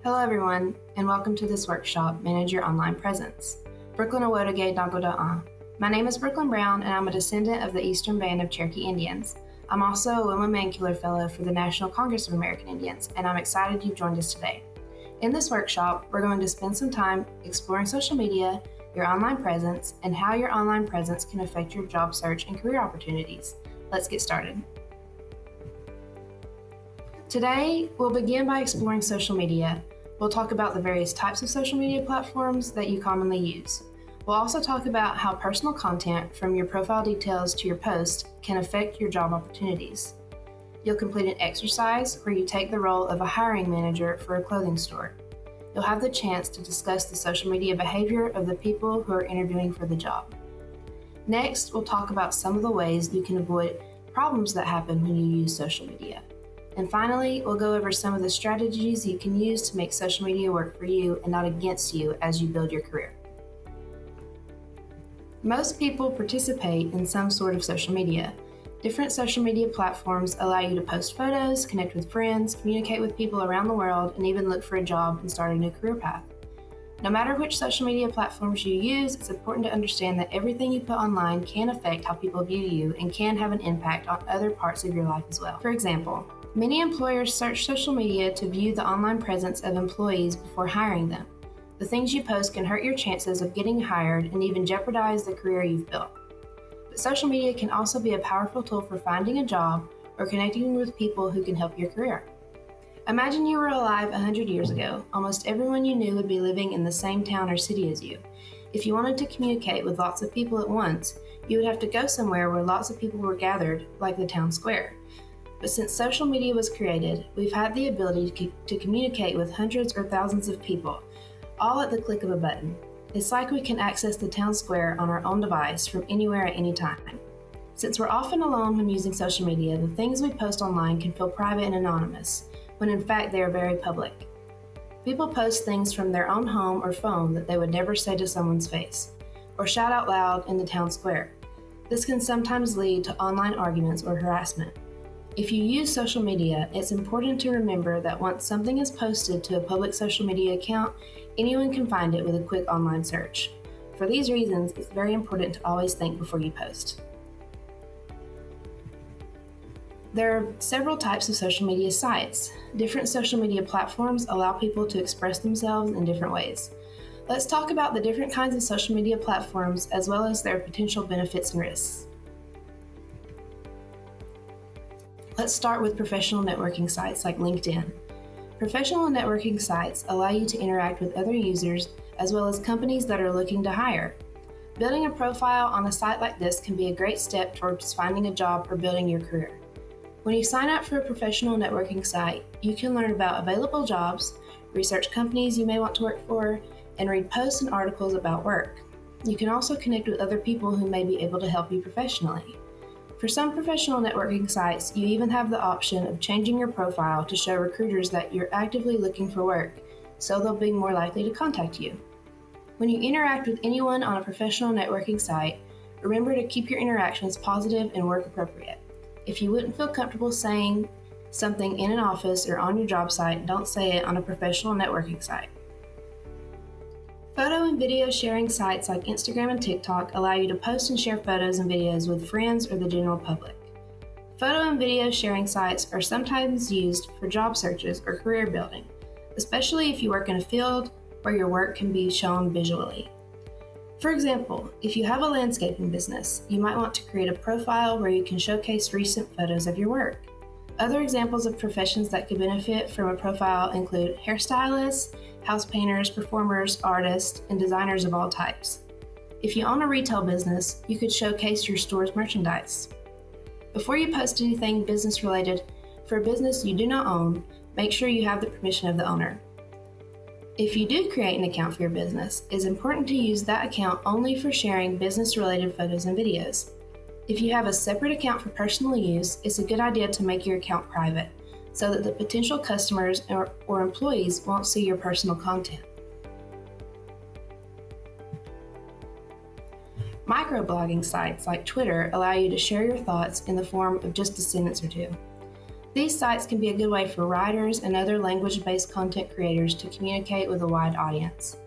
Hello everyone, and welcome to this workshop, Manage Your Online Presence. Brooklyn Awodage Dagoda'a. My name is Brooklyn Brown, and I'm a descendant of the Eastern Band of Cherokee Indians. I'm also a Wilma Mankiller Fellow for the National Congress of American Indians, and I'm excited you've joined us today. In this workshop, we're going to spend some time exploring social media, your online presence, and how your online presence can affect your job search and career opportunities. Let's get started. Today, we'll begin by exploring social media. We'll talk about the various types of social media platforms that you commonly use. We'll also talk about how personal content, from your profile details to your post, can affect your job opportunities. You'll complete an exercise where you take the role of a hiring manager for a clothing store. You'll have the chance to discuss the social media behavior of the people who are interviewing for the job. Next, we'll talk about some of the ways you can avoid problems that happen when you use social media. And finally, we'll go over some of the strategies you can use to make social media work for you and not against you as you build your career. Most people participate in some sort of social media. Different social media platforms allow you to post photos, connect with friends, communicate with people around the world, and even look for a job and start a new career path. No matter which social media platforms you use, it's important to understand that everything you put online can affect how people view you and can have an impact on other parts of your life as well. For example, many employers search social media to view the online presence of employees before hiring them. The things you post can hurt your chances of getting hired and even jeopardize the career you've built. But social media can also be a powerful tool for finding a job or connecting with people who can help your career. Imagine you were alive 100 years ago. Almost everyone you knew would be living in the same town or city as you. If you wanted to communicate with lots of people at once, you would have to go somewhere where lots of people were gathered, like the town square. But since social media was created, we've had the ability to communicate with hundreds or thousands of people, all at the click of a button. It's like we can access the town square on our own device from anywhere at any time. Since we're often alone when using social media, the things we post online can feel private and anonymous, when in fact they are very public. People post things from their own home or phone that they would never say to someone's face, or shout out loud in the town square. This can sometimes lead to online arguments or harassment. If you use social media, it's important to remember that once something is posted to a public social media account, anyone can find it with a quick online search. For these reasons, it's very important to always think before you post. There are several types of social media sites. Different social media platforms allow people to express themselves in different ways. Let's talk about the different kinds of social media platforms as well as their potential benefits and risks. Let's start with professional networking sites like LinkedIn. Professional networking sites allow you to interact with other users as well as companies that are looking to hire. Building a profile on a site like this can be a great step towards finding a job or building your career. When you sign up for a professional networking site, you can learn about available jobs, research companies you may want to work for, and read posts and articles about work. You can also connect with other people who may be able to help you professionally. For some professional networking sites, you even have the option of changing your profile to show recruiters that you're actively looking for work, so they'll be more likely to contact you. When you interact with anyone on a professional networking site, remember to keep your interactions positive and work appropriate. If you wouldn't feel comfortable saying something in an office or on your job site, don't say it on a professional networking site. Photo and video sharing sites like Instagram and TikTok allow you to post and share photos and videos with friends or the general public. Photo and video sharing sites are sometimes used for job searches or career building, especially if you work in a field where your work can be shown visually. For example, if you have a landscaping business, you might want to create a profile where you can showcase recent photos of your work. Other examples of professions that could benefit from a profile include hairstylists, house painters, performers, artists, and designers of all types. If you own a retail business, you could showcase your store's merchandise. Before you post anything business related for a business you do not own, make sure you have the permission of the owner. If you do create an account for your business, it's important to use that account only for sharing business-related photos and videos. If you have a separate account for personal use, it's a good idea to make your account private, so that the potential customers or employees won't see your personal content. Microblogging sites like Twitter allow you to share your thoughts in the form of just a sentence or two. These sites can be a good way for writers and other language-based content creators to communicate with a wide audience.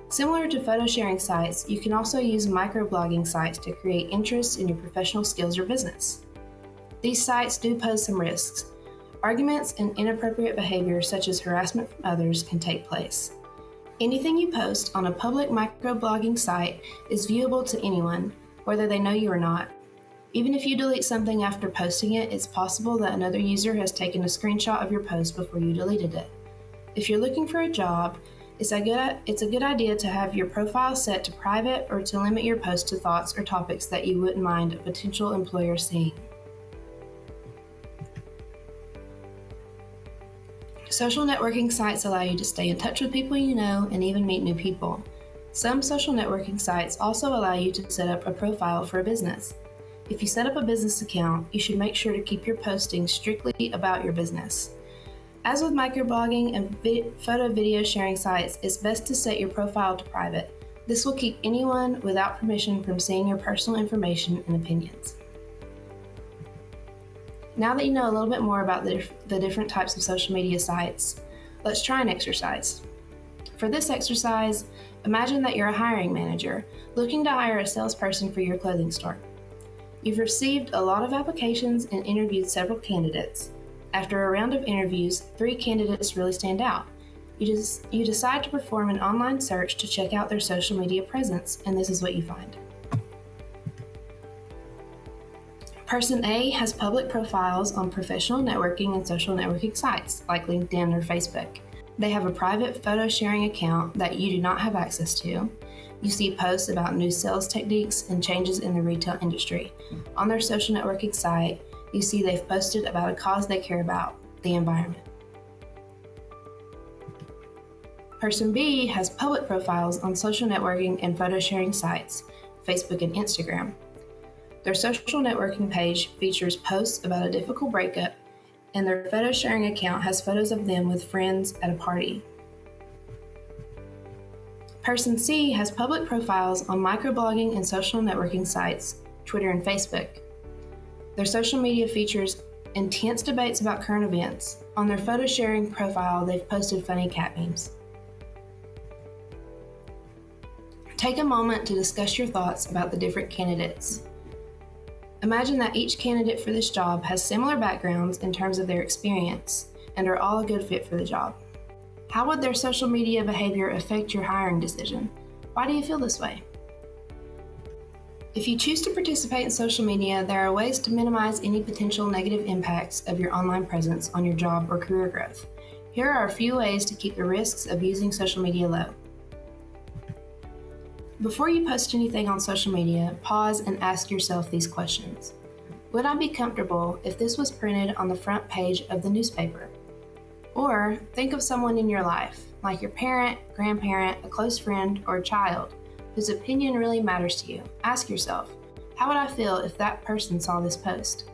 Similar to photo sharing sites, you can also use microblogging sites to create interest in your professional skills or business. These sites do pose some risks. Arguments and inappropriate behavior such as harassment from others can take place. Anything you post on a public microblogging site is viewable to anyone, whether they know you or not. Even if you delete something after posting it, it's possible that another user has taken a screenshot of your post before you deleted it. If you're looking for a job, it's a good idea to have your profile set to private or to limit your post to thoughts or topics that you wouldn't mind a potential employer seeing. Social networking sites allow you to stay in touch with people you know and even meet new people. Some social networking sites also allow you to set up a profile for a business. If you set up a business account, you should make sure to keep your posting strictly about your business. As with microblogging and photo video sharing sites, it's best to set your profile to private. This will keep anyone without permission from seeing your personal information and opinions. Now that you know a little bit more about the different types of social media sites, let's try an exercise. For this exercise, imagine that you're a hiring manager looking to hire a salesperson for your clothing store. You've received a lot of applications and interviewed several candidates. After a round of interviews, 3 candidates really stand out. You decide to perform an online search to check out their social media presence, and this is what you find. Person A has public profiles on professional networking and social networking sites like LinkedIn or Facebook. They have a private photo sharing account that you do not have access to. You see posts about new sales techniques and changes in the retail industry. On their social networking site, you see they've posted about a cause they care about, the environment. Person B has public profiles on social networking and photo sharing sites, Facebook and Instagram. Their social networking page features posts about a difficult breakup, and their photo sharing account has photos of them with friends at a party. Person C has public profiles on microblogging and social networking sites, Twitter and Facebook. Their social media features intense debates about current events. On their photo sharing profile, they've posted funny cat memes. Take a moment to discuss your thoughts about the different candidates. Imagine that each candidate for this job has similar backgrounds in terms of their experience and are all a good fit for the job. How would their social media behavior affect your hiring decision? Why do you feel this way? If you choose to participate in social media, there are ways to minimize any potential negative impacts of your online presence on your job or career growth. Here are a few ways to keep the risks of using social media low. Before you post anything on social media, pause and ask yourself these questions. Would I be comfortable if this was printed on the front page of the newspaper? Or think of someone in your life, like your parent, grandparent, a close friend, or a child, whose opinion really matters to you. Ask yourself, how would I feel if that person saw this post?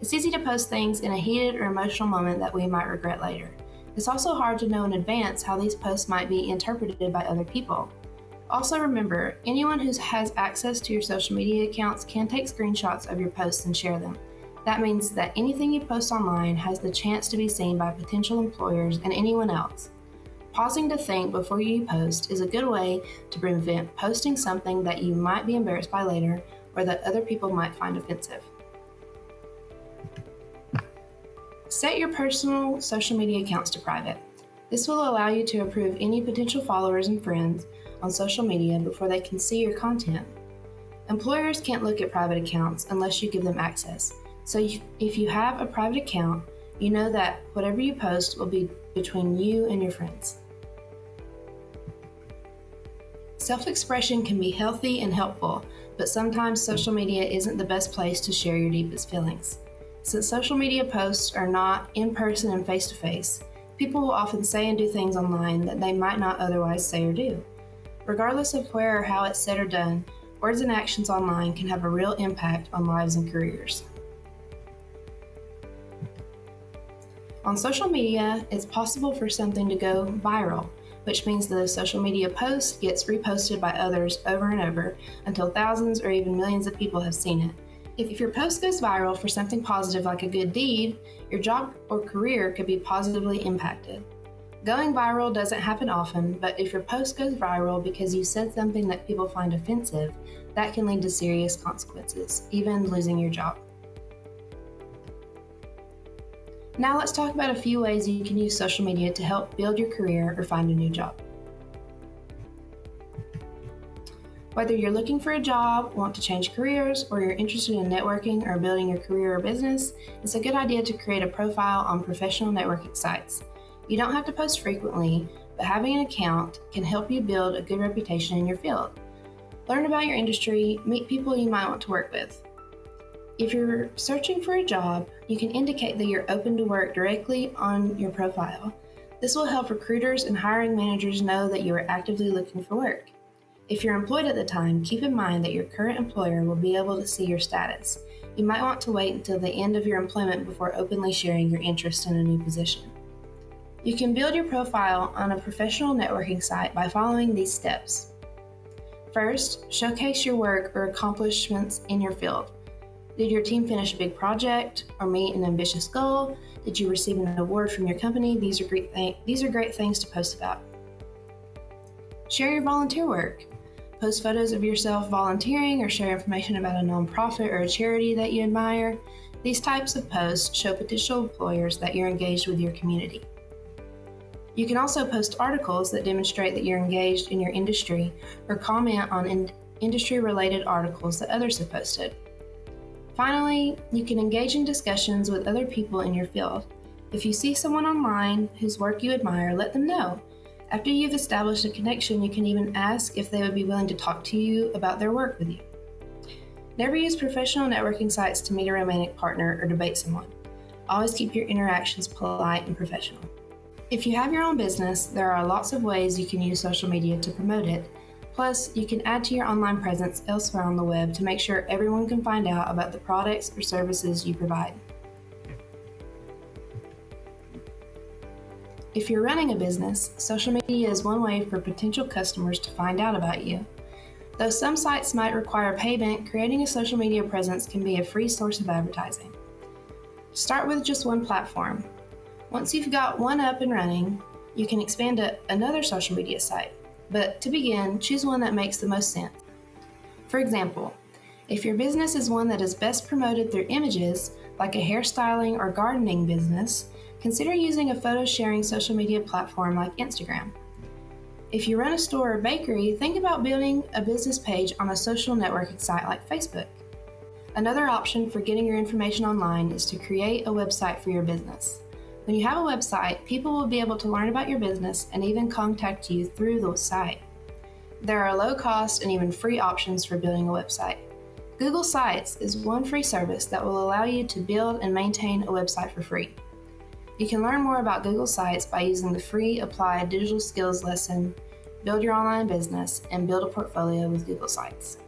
It's easy to post things in a heated or emotional moment that we might regret later. It's also hard to know in advance how these posts might be interpreted by other people. Also remember, anyone who has access to your social media accounts can take screenshots of your posts and share them. That means that anything you post online has the chance to be seen by potential employers and anyone else. Pausing to think before you post is a good way to prevent posting something that you might be embarrassed by later or that other people might find offensive. Set your personal social media accounts to private. This will allow you to approve any potential followers and friends on social media before they can see your content. Employers can't look at private accounts unless you give them access. So if you have a private account, you know that whatever you post will be between you and your friends. Self-expression can be healthy and helpful, but sometimes social media isn't the best place to share your deepest feelings. Since social media posts are not in person and face-to-face, people will often say and do things online that they might not otherwise say or do. Regardless of where or how it's said or done, words and actions online can have a real impact on lives and careers. On social media, it's possible for something to go viral, which means that a social media post gets reposted by others over and over until thousands or even millions of people have seen it. If your post goes viral for something positive like a good deed, your job or career could be positively impacted. Going viral doesn't happen often, but if your post goes viral because you said something that people find offensive, that can lead to serious consequences, even losing your job. Now let's talk about a few ways you can use social media to help build your career or find a new job. Whether you're looking for a job, want to change careers, or you're interested in networking or building your career or business, it's a good idea to create a profile on professional networking sites. You don't have to post frequently, but having an account can help you build a good reputation in your field. Learn about your industry, meet people you might want to work with. If you're searching for a job, you can indicate that you're open to work directly on your profile. This will help recruiters and hiring managers know that you are actively looking for work. If you're employed at the time, keep in mind that your current employer will be able to see your status. You might want to wait until the end of your employment before openly sharing your interest in a new position. You can build your profile on a professional networking site by following these steps. First, showcase your work or accomplishments in your field. Did your team finish a big project or meet an ambitious goal? Did you receive an award from your company? These are great things to post about. Share your volunteer work. Post photos of yourself volunteering or share information about a nonprofit or a charity that you admire. These types of posts show potential employers that you're engaged with your community. You can also post articles that demonstrate that you're engaged in your industry or comment on industry-related articles that others have posted. Finally, you can engage in discussions with other people in your field. If you see someone online whose work you admire, let them know. After you've established a connection, you can even ask if they would be willing to talk to you about their work with you. Never use professional networking sites to meet a romantic partner or debate someone. Always keep your interactions polite and professional. If you have your own business, there are lots of ways you can use social media to promote it. Plus, you can add to your online presence elsewhere on the web to make sure everyone can find out about the products or services you provide. If you're running a business, social media is one way for potential customers to find out about you. Though some sites might require payment, creating a social media presence can be a free source of advertising. Start with just one platform. Once you've got one up and running, you can expand to another social media site. But to begin, choose one that makes the most sense. For example, if your business is one that is best promoted through images, like a hairstyling or gardening business, consider using a photo-sharing social media platform like Instagram. If you run a store or bakery, think about building a business page on a social networking site like Facebook. Another option for getting your information online is to create a website for your business. When you have a website, people will be able to learn about your business and even contact you through the site. There are low-cost and even free options for building a website. Google Sites is one free service that will allow you to build and maintain a website for free. You can learn more about Google Sites by using the free Applied Digital Skills lesson, Build Your Online Business, and Build a Portfolio with Google Sites.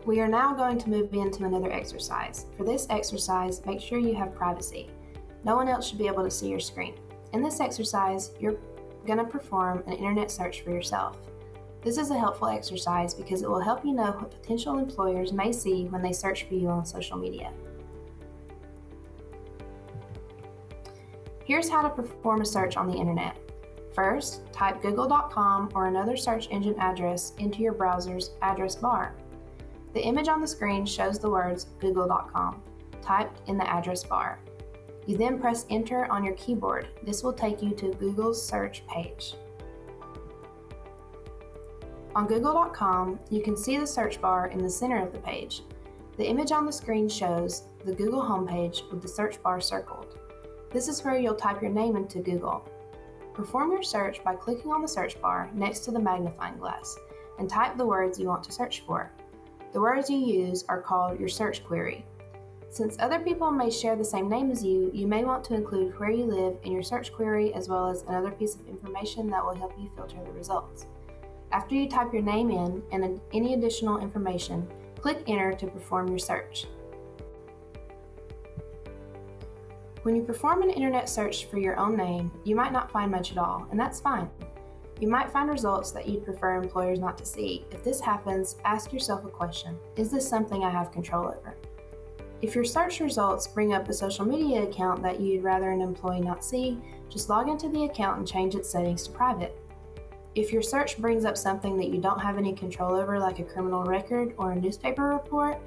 We are now going to move into another exercise. For this exercise, make sure you have privacy. No one else should be able to see your screen. In this exercise, you're going to perform an internet search for yourself. This is a helpful exercise because it will help you know what potential employers may see when they search for you on social media. Here's how to perform a search on the internet. First, type google.com or another search engine address into your browser's address bar. The image on the screen shows the words google.com typed in the address bar. You then press enter on your keyboard. This will take you to Google's search page. On google.com, you can see the search bar in the center of the page. The image on the screen shows the Google homepage with the search bar circled. This is where you'll type your name into Google. Perform your search by clicking on the search bar next to the magnifying glass and type the words you want to search for. The words you use are called your search query. Since other people may share the same name as you, you may want to include where you live in your search query as well as another piece of information that will help you filter the results. After you type your name in and any additional information, click enter to perform your search. When you perform an internet search for your own name, you might not find much at all, and that's fine. You might find results that you'd prefer employers not to see. If this happens, ask yourself a question: is this something I have control over? If your search results bring up a social media account that you'd rather an employee not see, just log into the account and change its settings to private. If your search brings up something that you don't have any control over, like a criminal record or a newspaper report,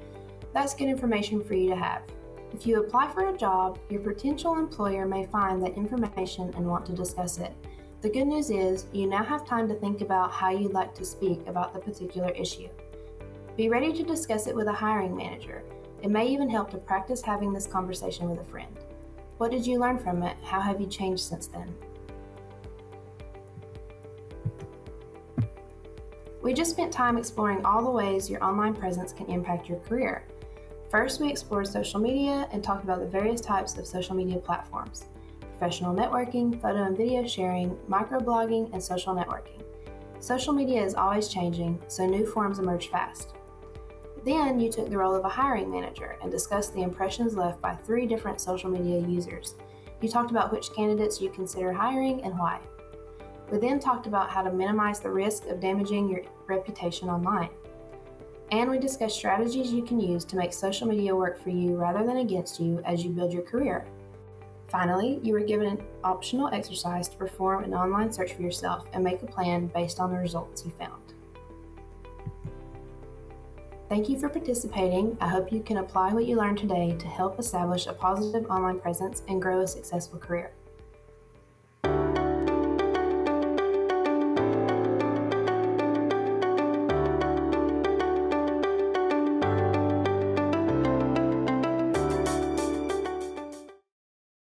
that's good information for you to have. If you apply for a job, your potential employer may find that information and want to discuss it. The good news is, you now have time to think about how you'd like to speak about the particular issue. Be ready to discuss it with a hiring manager. It may even help to practice having this conversation with a friend. What did you learn from it? How have you changed since then? We just spent time exploring all the ways your online presence can impact your career. First, we explored social media and talked about the various types of social media platforms: professional networking, photo and video sharing, microblogging, and social networking. Social media is always changing, so new forms emerge fast. Then you took the role of a hiring manager and discussed the impressions left by 3 different social media users. You talked about which candidates you consider hiring and why. We then talked about how to minimize the risk of damaging your reputation online. And we discussed strategies you can use to make social media work for you rather than against you as you build your career. Finally, you were given an optional exercise to perform an online search for yourself and make a plan based on the results you found. Thank you for participating. I hope you can apply what you learned today to help establish a positive online presence and grow a successful career.